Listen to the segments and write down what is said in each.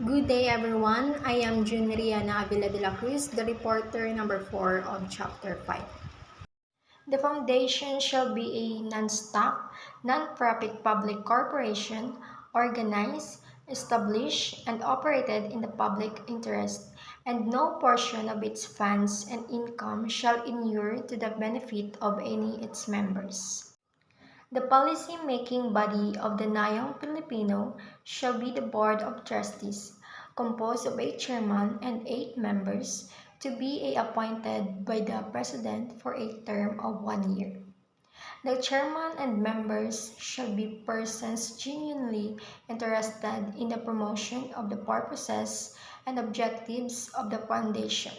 Good day everyone, I am Junriana Avila de la Cruz, the reporter number 4 of Chapter 5. The foundation shall be a non-stock, non-profit public corporation organized, established, and operated in the public interest, and no portion of its funds and income shall inure to the benefit of any its members. The policy-making body of the Nayong Filipino shall be the Board of Trustees, composed of 8 chairmen and 8 members, to be appointed by the President for a term of 1 year. The chairman and members shall be persons genuinely interested in the promotion of the purposes and objectives of the foundation.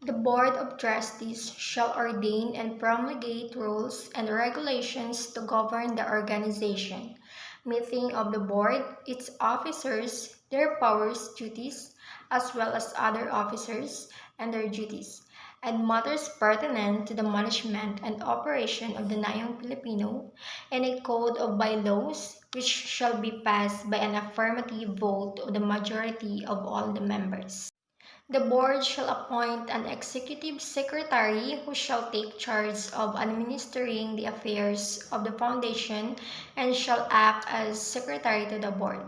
The Board of Trustees shall ordain and promulgate rules and regulations to govern the organization, meeting of the board, its officers, their powers, duties, as well as other officers and their duties, and matters pertinent to the management and operation of the Nayong Filipino, and a code of bylaws which shall be passed by an affirmative vote of the majority of all the members. The board shall appoint an executive secretary who shall take charge of administering the affairs of the foundation and shall act as secretary to the board.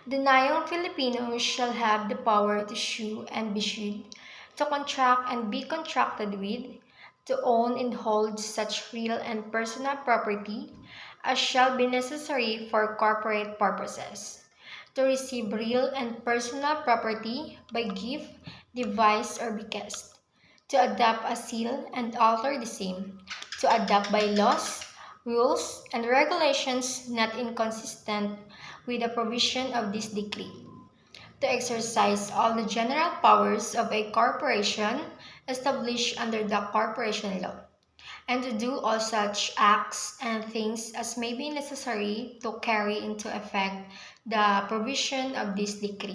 The Nayong Filipinos shall have the power to sue and be sued, to contract and be contracted with, to own and hold such real and personal property as shall be necessary for corporate purposes, to receive real and personal property by gift, device, or bequest, to adopt a seal and alter the same, to adopt by laws, rules, and regulations not inconsistent with the provision of this decree, to exercise all the general powers of a corporation established under the corporation law, and to do all such acts and things as may be necessary to carry into effect the provision of this decree.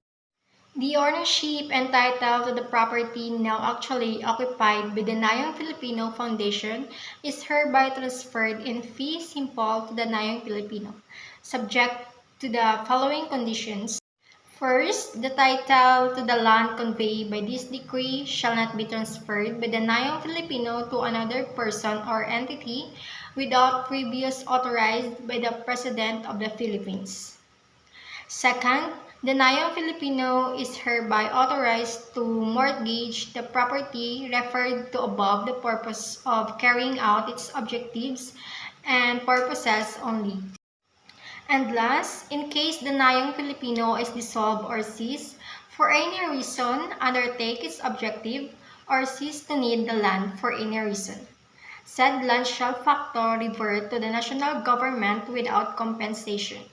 The ownership and title to the property now actually occupied by the Nayong Filipino Foundation is hereby transferred in fee simple to the Nayong Filipino, subject to the following conditions. First, the title to the land conveyed by this decree shall not be transferred by the Nayong Filipino to another person or entity without previous authorized by the President of the Philippines. Second, the Nayong Filipino is hereby authorized to mortgage the property referred to above the purpose of carrying out its objectives and purposes only. And last, in case the Nayong Filipino is dissolved or cease for any reason, undertake its objective, or cease to need the land for any reason, said land shall facto revert to the national government without compensation.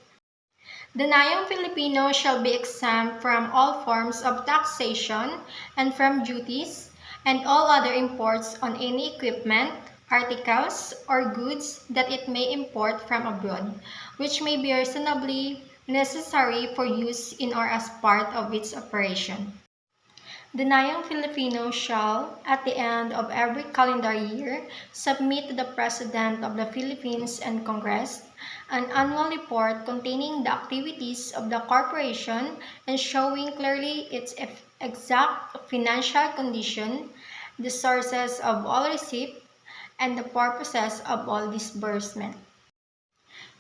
The Nayong Filipino shall be exempt from all forms of taxation and from duties and all other imports on any equipment, articles, or goods that it may import from abroad, which may be reasonably necessary for use in or as part of its operation. The Nayong Filipino shall, at the end of every calendar year, submit to the President of the Philippines and Congress an annual report containing the activities of the corporation and showing clearly its exact financial condition, the sources of all receipt, and the purposes of all disbursement.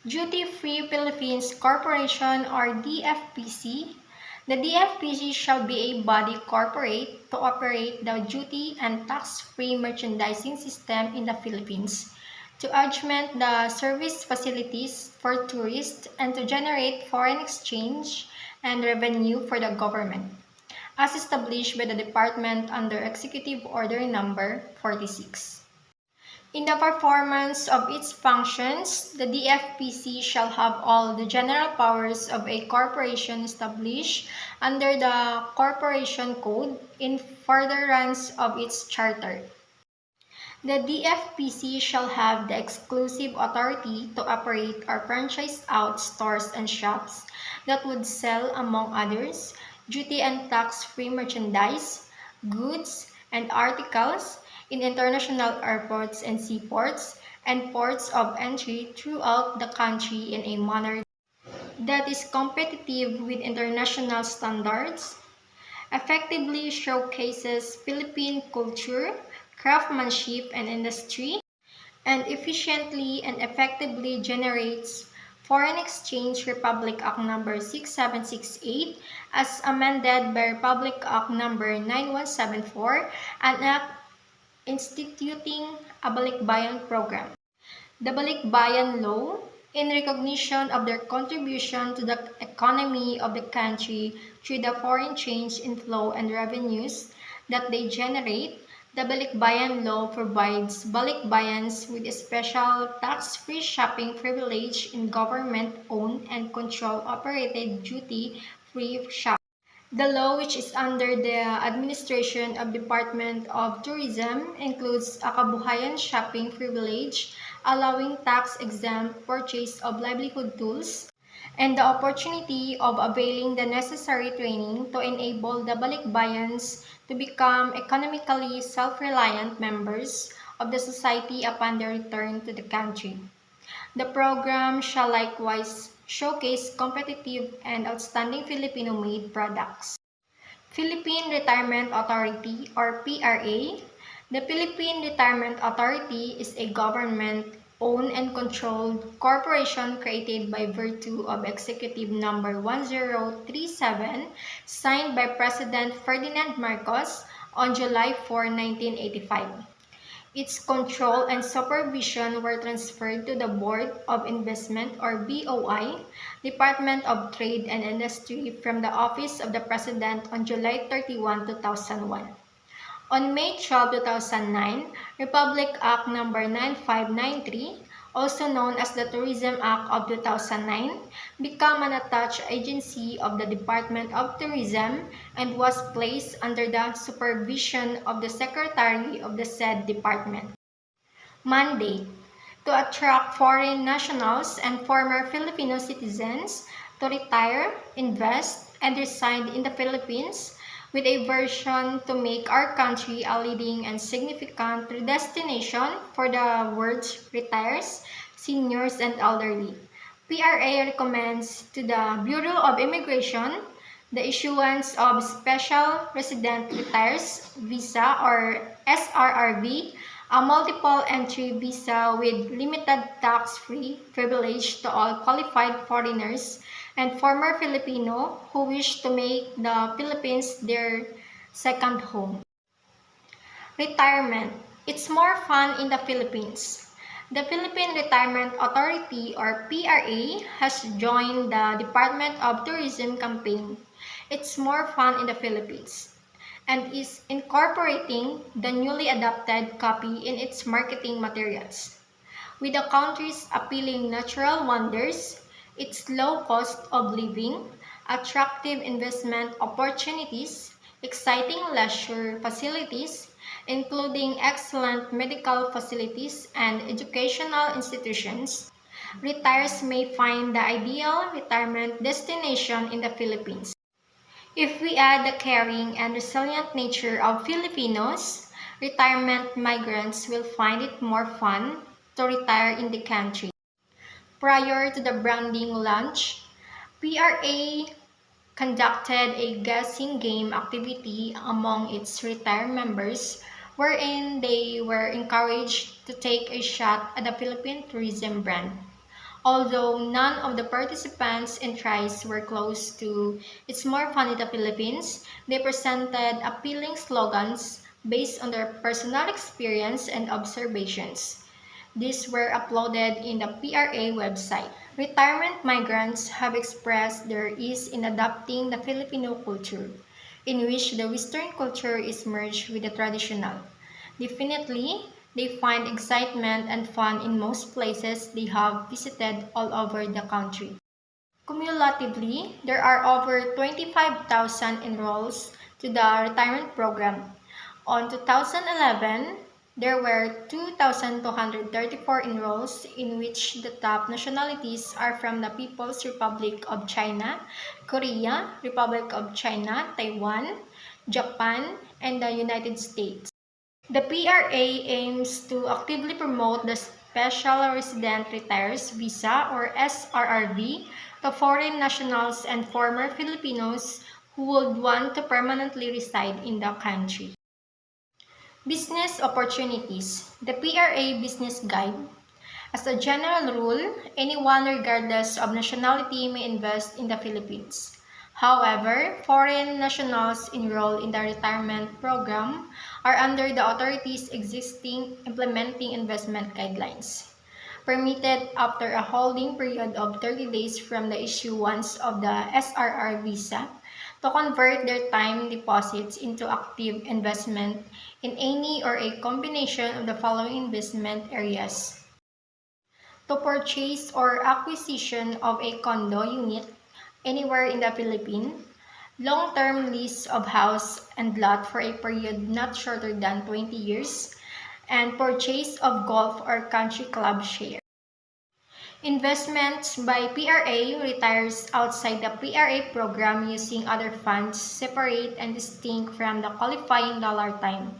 Duty-Free Philippines Corporation or DFPC. The DFPC shall be a body corporate to operate the duty and tax-free merchandising system in the Philippines, to augment the service facilities for tourists, and to generate foreign exchange and revenue for the government, as established by the Department under Executive Order Number 46. In the performance of its functions, the DFPC shall have all the general powers of a corporation established under the Corporation Code in furtherance of its charter. The DFPC shall have the exclusive authority to operate or franchise out stores and shops that would sell, among others, duty and tax-free merchandise, goods, and articles in international airports and seaports and ports of entry throughout the country in a manner that is competitive with international standards, effectively showcases Philippine culture, craftsmanship, and industry, and efficiently and effectively generates Foreign Exchange Republic Act No. 6768 as amended by Republic Act No. 9174, an act instituting a Balikbayan program. The Balikbayan Law, in recognition of their contribution to the economy of the country through the foreign exchange inflow and revenues that they generate, the Balikbayan Law provides Balikbayans with a special tax-free shopping privilege in government-owned and control-operated duty-free shops. The law, which is under the administration of Department of Tourism, includes a kabuhayan shopping privilege, allowing tax-exempt purchase of livelihood tools, and the opportunity of availing the necessary training to enable the balikbayans to become economically self-reliant members of the society upon their return to the country. The program shall likewise showcase competitive and outstanding Filipino-made products. Philippine Retirement Authority or PRA. The Philippine Retirement Authority is a government-owned and controlled corporation created by virtue of Executive Number 1037 signed by President Ferdinand Marcos on July 4, 1985. Its control and supervision were transferred to the Board of Investment or BOI, Department of Trade and Industry from the Office of the President on July 31, 2001. On May 12, 2009, Republic Act No. 9593, also known as the Tourism Act of 2009, became an attached agency of the Department of Tourism and was placed under the supervision of the Secretary of the said department. Mandate: to attract foreign nationals and former Filipino citizens to retire, invest, and reside in the Philippines with a vision to make our country a leading and significant destination for the world's retirees, seniors, and elderly. PRA recommends to the Bureau of Immigration the issuance of Special Resident Retires Visa or SRRV, a multiple entry visa with limited tax-free privilege to all qualified foreigners and former Filipino who wish to make the Philippines their second home. Retirement. It's more fun in the Philippines. The Philippine Retirement Authority or PRA has joined the Department of Tourism campaign. It's more fun in the Philippines and is incorporating the newly adopted copy in its marketing materials. With the country's appealing natural wonders, its low cost of living, attractive investment opportunities, exciting leisure facilities, including excellent medical facilities and educational institutions, retirees may find the ideal retirement destination in the Philippines. If we add the caring and resilient nature of Filipinos, retirement migrants will find it more fun to retire in the country. Prior to the branding launch, PRA conducted a guessing game activity among its retired members wherein they were encouraged to take a shot at the Philippine tourism brand. Although none of the participants' interests were close to It's More Fun in the Philippines, they presented appealing slogans based on their personal experience and observations. These were uploaded in the PRA website. Retirement migrants have expressed their ease in adopting the Filipino culture, in which the Western culture is merged with the traditional. Definitely, they find excitement and fun in most places they have visited all over the country. Cumulatively, there are over 25,000 enrolls to the retirement program. On 2011, there were 2,234 enrolls, in which the top nationalities are from the People's Republic of China, Korea, Republic of China, Taiwan, Japan, and the United States. The PRA aims to actively promote the Special Resident Retires Visa or SRRV to foreign nationals and former Filipinos who would want to permanently reside in the country. Business opportunities. The PRA Business Guide. As a general rule, anyone regardless of nationality may invest in the Philippines. However, foreign nationals enrolled in the retirement program are under the authorities' existing implementing investment guidelines, permitted after a holding period of 30 days from the issuance of the SRR visa to convert their time deposits into active investment in any or a combination of the following investment areas: to purchase or acquisition of a condo unit anywhere in the Philippines, long-term lease of house and lot for a period not shorter than 20 years, and purchase of golf or country club share. Investments by PRA retires outside the PRA program using other funds separate and distinct from the qualifying dollar time.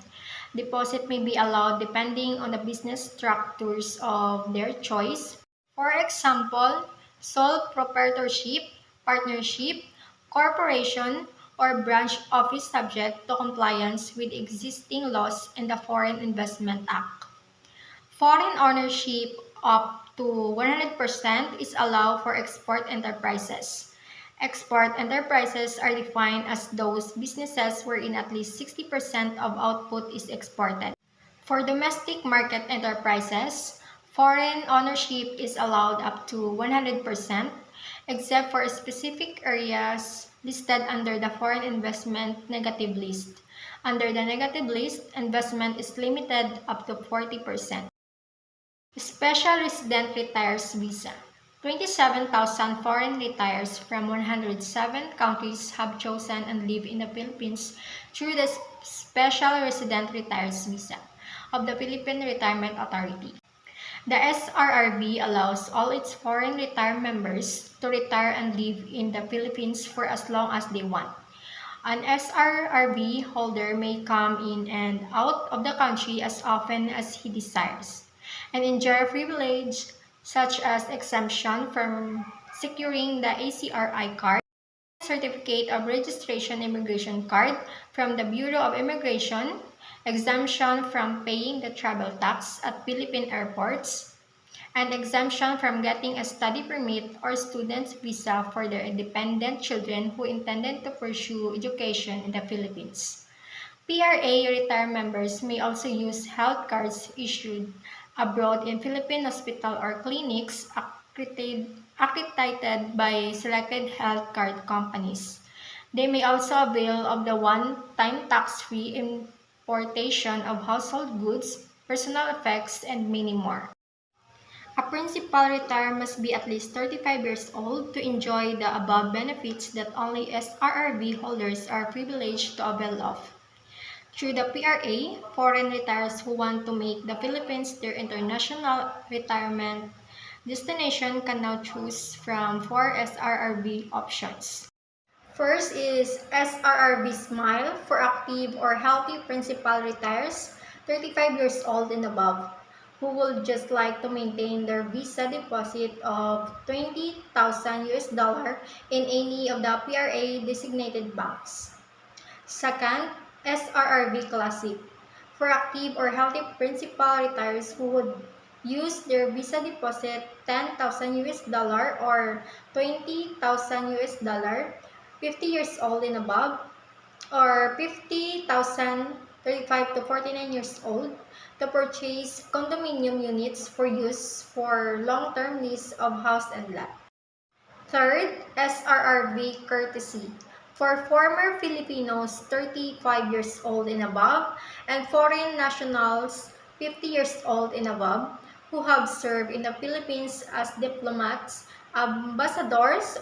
Deposit may be allowed depending on the business structures of their choice. For example, sole proprietorship, partnership, corporation, or branch office subject to compliance with existing laws and the Foreign Investment Act. Foreign ownership up to 100% is allowed for export enterprises. Export enterprises are defined as those businesses wherein at least 60% of output is exported. For domestic market enterprises, foreign ownership is allowed up to 100%, except for specific areas listed under the Foreign Investment Negative List. Under the negative list, investment is limited up to 40%. Special Resident Retires Visa. 27,000 foreign retirees from 107 countries have chosen and live in the Philippines through the Special Resident Retires Visa of the Philippine Retirement Authority. The SRRB allows all its foreign retired members to retire and live in the Philippines for as long as they want. An SRRB holder may come in and out of the country as often as he desires, and enjoy privilege such as exemption from securing the ACRI card, certificate of registration immigration card from the Bureau of Immigration, exemption from paying the travel tax at Philippine airports, and exemption from getting a study permit or student's visa for their dependent children who intended to pursue education in the Philippines. PRA retired members may also use health cards issued abroad in Philippine hospital or clinics accredited by selected health card companies. They may also avail of the one-time tax-free importation of household goods, personal effects, and many more. A principal retire must be at least 35 years old to enjoy the above benefits that only SRRB holders are privileged to avail of. Through the PRA, foreign retirees who want to make the Philippines their international retirement destination can now choose from 4 SRRB options. First is SRRB Smile for active or healthy principal retires 35 years old and above who would just like to maintain their visa deposit of 20,000 US dollar in any of the PRA designated banks. Second, SRRB Classic for active or healthy principal retirees who would use their visa deposit 10,000 US dollar or 20,000 US dollar, 50 years old and above, or 50,000 35 to 49 years old to purchase condominium units for use for long-term lease of house and lot. Third, SRRB Courtesy for former Filipinos 35 years old and above and foreign nationals 50 years old and above who have served in the Philippines as diplomats, ambassadors,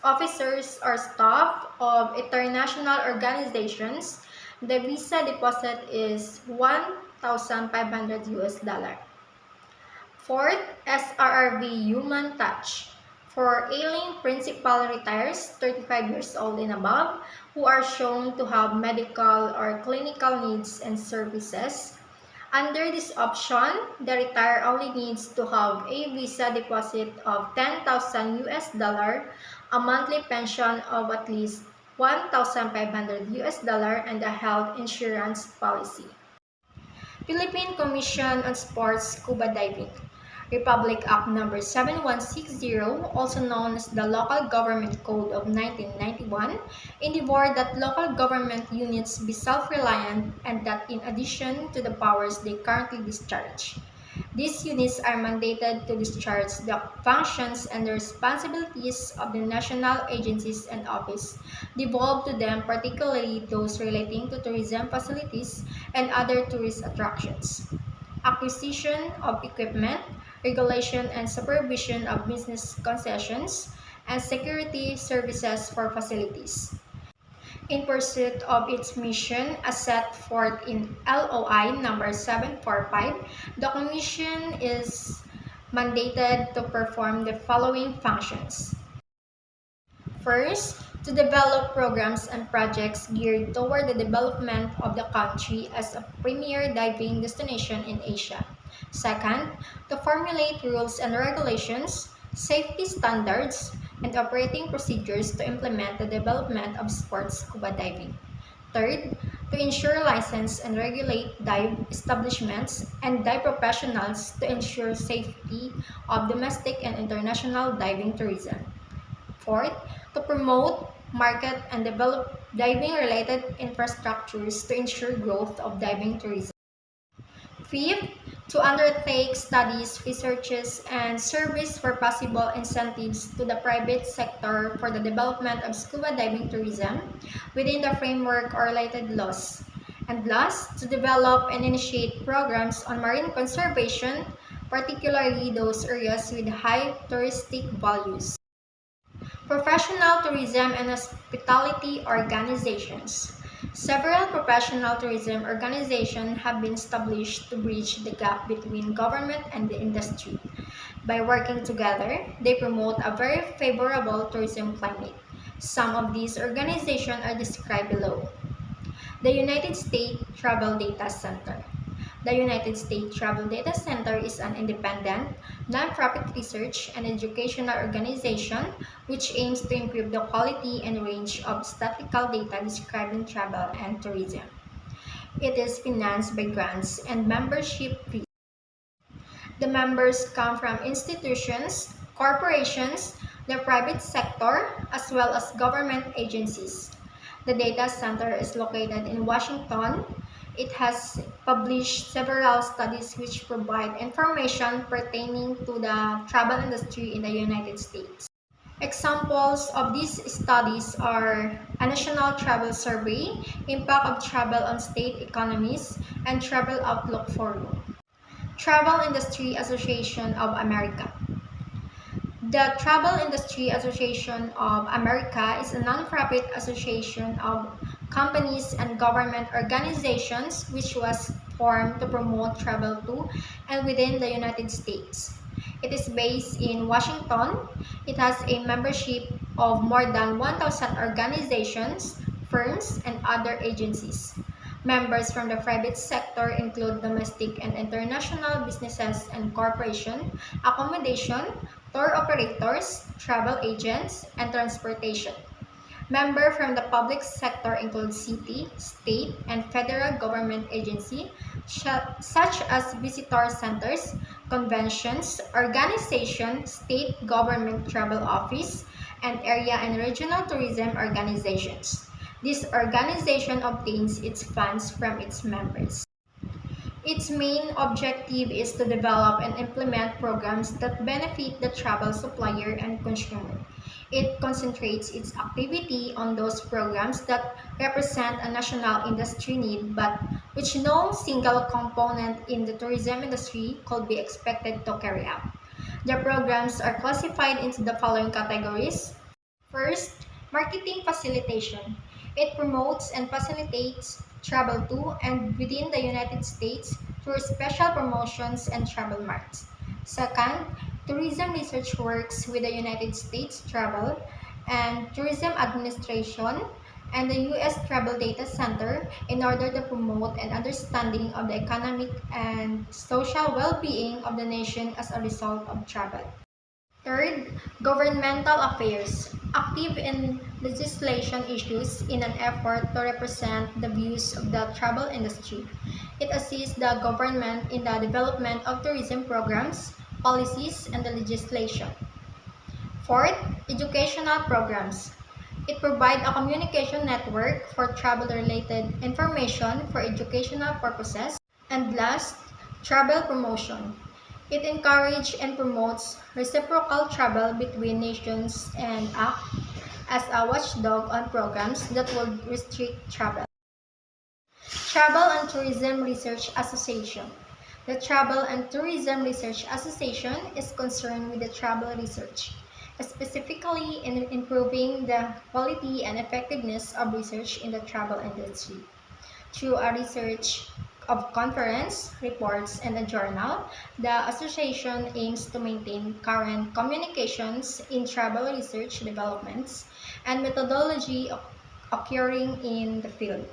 officers, or staff of international organizations. The visa deposit is 1,500 US dollar. Fourth, SRRB Human Touch for ailing principal retires 35 years old and above who are shown to have medical or clinical needs and services. Under this option, the retired only needs to have a visa deposit of 10,000 US dollar, a monthly pension of at least 1,500 US dollar, and a health insurance policy. Philippine Commission on Sports Scuba Diving, Republic Act Number 7160, also known as the Local Government Code of 1991, endeavored that local government units be self-reliant and that in addition to the powers they currently discharge, these units are mandated to discharge the functions and the responsibilities of the national agencies and office devolved to them, particularly those relating to tourism facilities and other tourist attractions, acquisition of equipment, regulation and supervision of business concessions, and security services for facilities. In pursuit of its mission as set forth in LOI number 745, the Commission is mandated to perform the following functions. First, to develop programs and projects geared toward the development of the country as a premier diving destination in Asia. Second, to formulate rules and regulations, safety standards, and operating procedures to implement the development of sports scuba diving. Third, to ensure license and regulate dive establishments and dive professionals to ensure safety of domestic and international diving tourism. Fourth, to promote, market, and develop diving-related infrastructures to ensure growth of diving tourism. Fifth, to undertake studies, researches, and surveys for possible incentives to the private sector for the development of scuba diving tourism within the framework or related laws. And last, to develop and initiate programs on marine conservation, particularly those areas with high touristic values. Professional tourism and hospitality organizations. Several professional tourism organizations have been established to bridge the gap between government and the industry. By working together, they promote a very favorable tourism climate. Some of these organizations are described below. The United States Travel Data Center. The United States Travel Data Center is an independent, nonprofit research and educational organization which aims to improve the quality and range of statistical data describing travel and tourism. It is financed by grants and membership fees. The members come from institutions, corporations, the private sector, as well as government agencies. The data center is located in Washington. It has published several studies which provide information pertaining to the travel industry in the United States. Examples of these studies are a national travel survey, impact of travel on state economies, and travel outlook forum. Travel Industry Association of America. The Travel Industry Association of America is a nonprofit association of companies and government organizations which was formed to promote travel to and within the United States. It is based in Washington. It has a membership of more than 1,000 organizations, firms, and other agencies. Members from the private sector include domestic and international businesses and corporations, accommodation, tour operators, travel agents, and transportation. Members from the public sector include city, state, and federal government agencies such as visitor centers, conventions, organizations, state government travel office, and area and regional tourism organizations. This organization obtains its funds from its members. Its main objective is to develop and implement programs that benefit the travel supplier and consumer. It concentrates its activity on those programs that represent a national industry need but which no single component in the tourism industry could be expected to carry out. The programs are classified into the following categories. First, marketing facilitation. It promotes and facilitates travel to and within the United States through special promotions and travel marts. Second, tourism research works with the United States Travel and Tourism Administration and the U.S. Travel Data Center in order to promote an understanding of the economic and social well-being of the nation as a result of travel. Third, governmental affairs, active in legislation issues in an effort to represent the views of the travel industry. It assists the government in the development of tourism programs, policies, and the legislation. Fourth, educational programs. It provides a communication network for travel-related information for educational purposes. And last, travel promotion. It encourages and promotes reciprocal travel between nations and acts as a watchdog on programs that would restrict travel. Travel and Tourism Research Association. The Travel and Tourism Research Association is concerned with the travel research, specifically in improving the quality and effectiveness of research in the travel industry. Through a research of conference, reports, and a journal, the association aims to maintain current communications in travel research developments and methodology occurring in the field.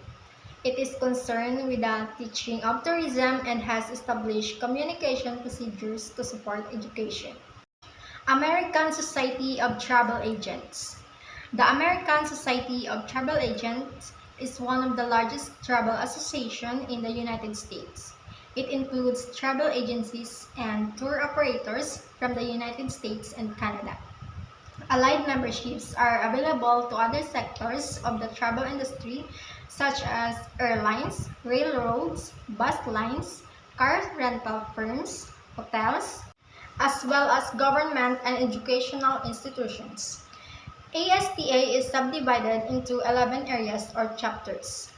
It is concerned with the teaching of tourism and has established communication procedures to support education. American Society of Travel Agents. The American Society of Travel Agents is one of the largest travel associations in the United States. It includes travel agencies and tour operators from the United States and Canada. Allied memberships are available to other sectors of the travel industry such as airlines, railroads, bus lines, car rental firms, hotels, as well as government and educational institutions. ASTA is subdivided into 11 areas or chapters.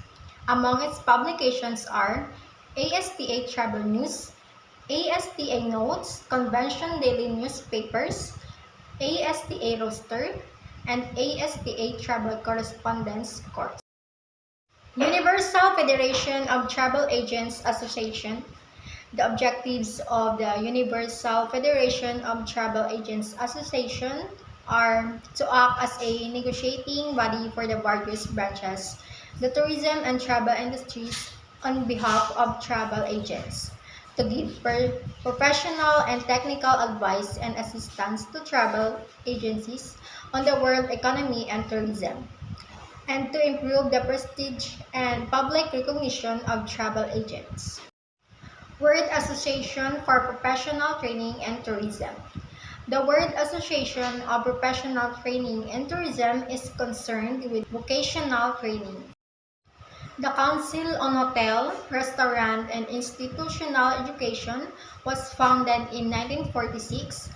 Among its publications are ASTA Travel News, ASTA Notes, Convention Daily Newspapers, ASTA Roster, and ASTA Travel Correspondence Course. Universal Federation of Travel Agents Association. The objectives of the Universal Federation of Travel Agents Association are to act as a negotiating body for the various branches, the tourism and travel industries on behalf of travel agents, to give professional and technical advice and assistance to travel agencies on the world economy and tourism, and to improve the prestige and public recognition of travel agents. World Association for Professional Training and Tourism. The World Association of Professional Training and Tourism is concerned with vocational training. The Council on Hotel, Restaurant, and Institutional Education was founded in 1946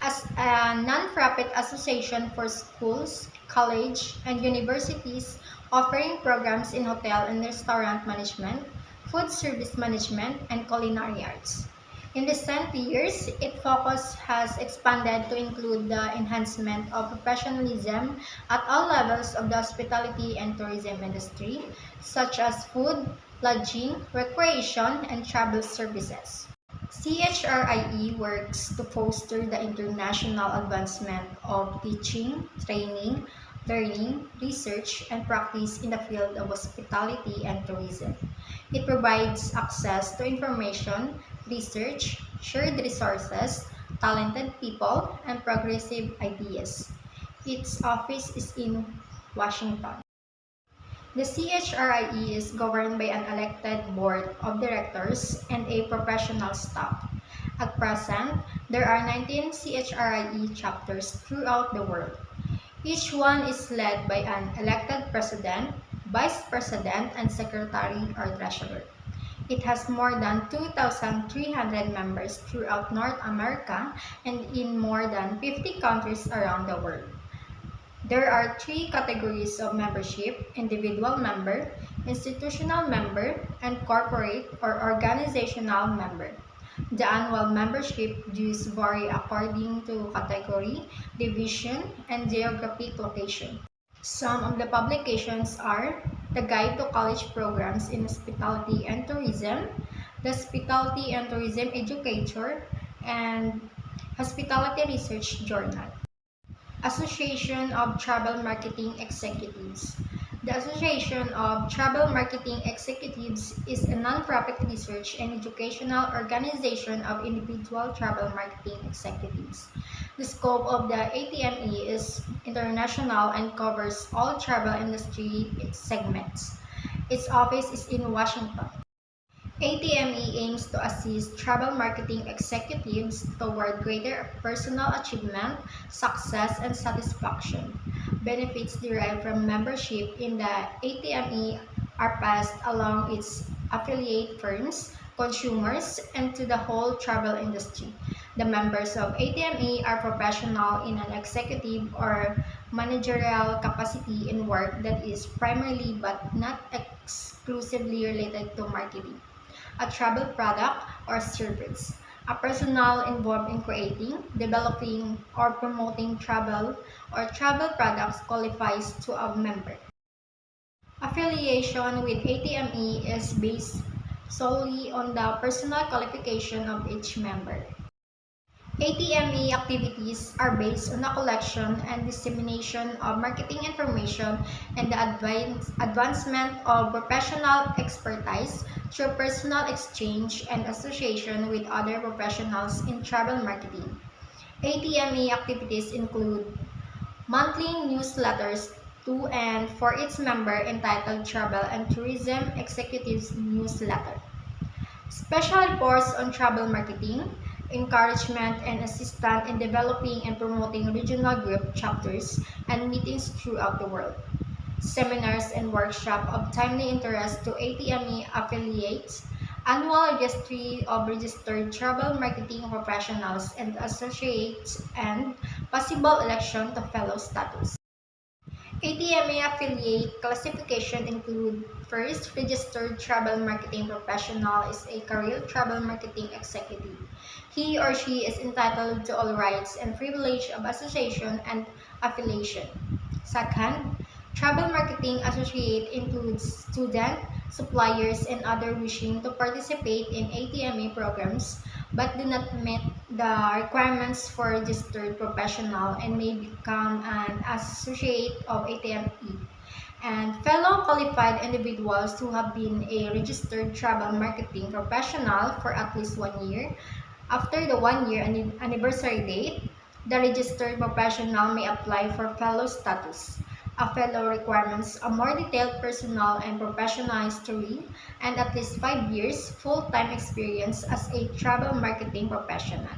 as a non-profit association for schools, colleges, and universities offering programs in hotel and restaurant management, food service management, and culinary arts. In recent years, its focus has expanded to include the enhancement of professionalism at all levels of the hospitality and tourism industry, such as food, lodging, recreation, and travel services. CHRIE works to foster the international advancement of teaching, training, learning, research, and practice in the field of hospitality and tourism. It provides access to information, research, shared resources, talented people, and progressive ideas. Its office is in Washington. The CHRIE is governed by an elected board of directors and a professional staff. At present, there are 19 CHRIE chapters throughout the world. Each one is led by an elected president, vice president, and secretary or treasurer. It has more than 2,300 members throughout North America and in more than 50 countries around the world. There are three categories of membership: individual member, institutional member, and corporate or organizational member. The annual membership dues vary according to category, division, and geographic location. Some of the publications are the Guide to College Programs in Hospitality and Tourism, the Hospitality and Tourism Educator, and Hospitality Research Journal. Association of Travel Marketing Executives. The Association of Travel Marketing Executives is a nonprofit research and educational organization of individual travel marketing executives. The scope of the ATME is international and covers all travel industry segments. Its office is in Washington. ATME aims to assist travel marketing executives toward greater personal achievement, success, and satisfaction. Benefits derived from membership in the ATME are passed along its affiliate firms, consumers, and to the whole travel industry. The members of ATME are professional in an executive or managerial capacity in work that is primarily but not exclusively related to marketing, a travel product or service. A personnel involved in creating, developing, or promoting travel or travel products qualifies to a member. Affiliation with ATME is based solely on the personal qualification of each member. ATME activities are based on the collection and dissemination of marketing information and the advancement of professional expertise through personal exchange and association with other professionals in travel marketing. ATME activities include monthly newsletters to and for its member entitled Travel and Tourism Executives Newsletter, special reports on travel marketing, encouragement and assistance in developing and promoting regional group chapters and meetings throughout the world, seminars and workshops of timely interest to ATME affiliates, annual registry of registered travel marketing professionals and associates, and possible election to fellow status. ATMA affiliate classification include: first, registered travel marketing professional is a career travel marketing executive. He or she is entitled to all rights and privilege of association and affiliation. Second, travel marketing associate includes student, suppliers, and other wishing to participate in ATMA programs but do not meet the requirements for registered professional and may become an associate of ATME. And fellow qualified individuals who have been a registered travel marketing professional for at least 1 year. After the 1 year anniversary date, the registered professional may apply for fellow status. A fellow requirements a more detailed personal and professional history and at least 5 years full-time experience as a travel marketing professional.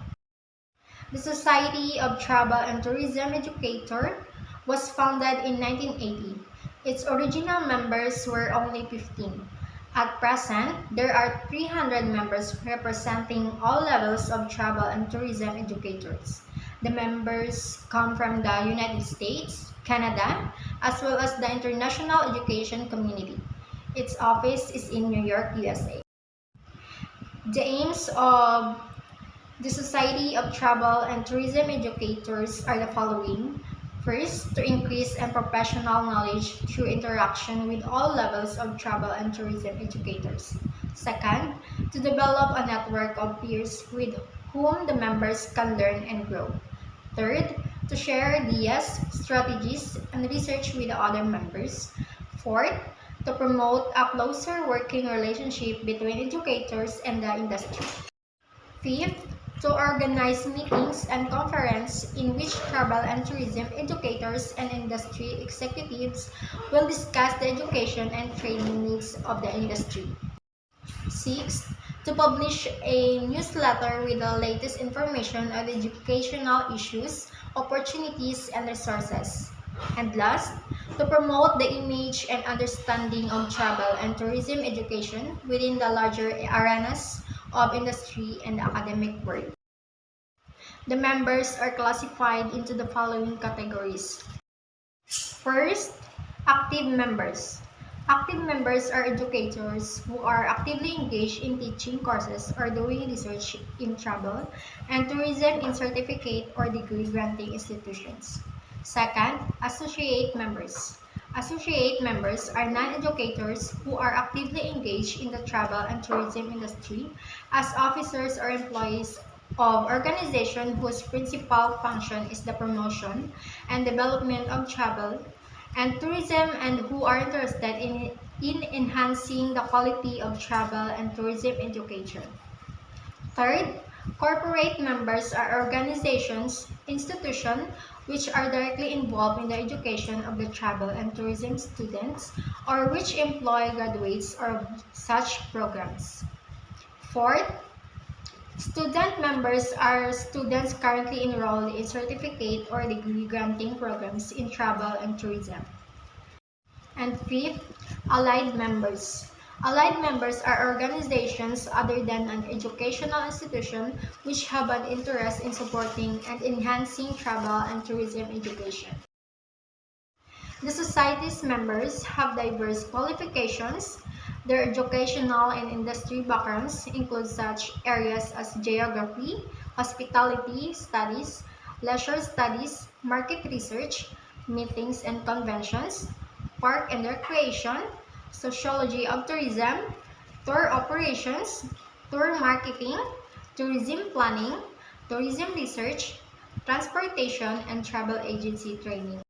The Society of Travel and Tourism Educator was founded in 1980. Its original members were only 15. At present, there are 300 members representing all levels of travel and tourism educators. The members come from the United States, Canada, as well as the international education community. Its office is in New York, USA. The aims of the Society of Travel and Tourism Educators are the following. First, to increase and professional knowledge through interaction with all levels of travel and tourism educators. Second, to develop a network of peers with whom the members can learn and grow. Third, to share ideas, strategies, and research with the other members. Fourth, to promote a closer working relationship between educators and the industry. Fifth, to organize meetings and conferences in which travel and tourism educators and industry executives will discuss the education and training needs of the industry. Sixth, to publish a newsletter with the latest information on educational issues, opportunities, and resources. And last, to promote the image and understanding of travel and tourism education within the larger arenas of industry and the academic world. The members are classified into the following categories. First, active members. Active members are educators who are actively engaged in teaching courses or doing research in travel and tourism in certificate or degree granting institutions. Second, associate members. Associate members are non-educators who are actively engaged in the travel and tourism industry as officers or employees of organizations whose principal function is the promotion and development of travel and tourism and who are interested in enhancing the quality of travel and tourism education. Third, corporate members are organizations, institutions which are directly involved in the education of the travel and tourism students or which employ graduates of such programs. Fourth, student members are students currently enrolled in certificate or degree granting programs in travel and tourism. And fifth, allied members. Allied members are organizations other than an educational institution which have an interest in supporting and enhancing travel and tourism education. The society's members have diverse qualifications. Their educational and industry backgrounds include such areas as geography, hospitality studies, leisure studies, market research, meetings and conventions, park and recreation, sociology of tourism, tour operations, tour marketing, tourism planning, tourism research, transportation, and travel agency training.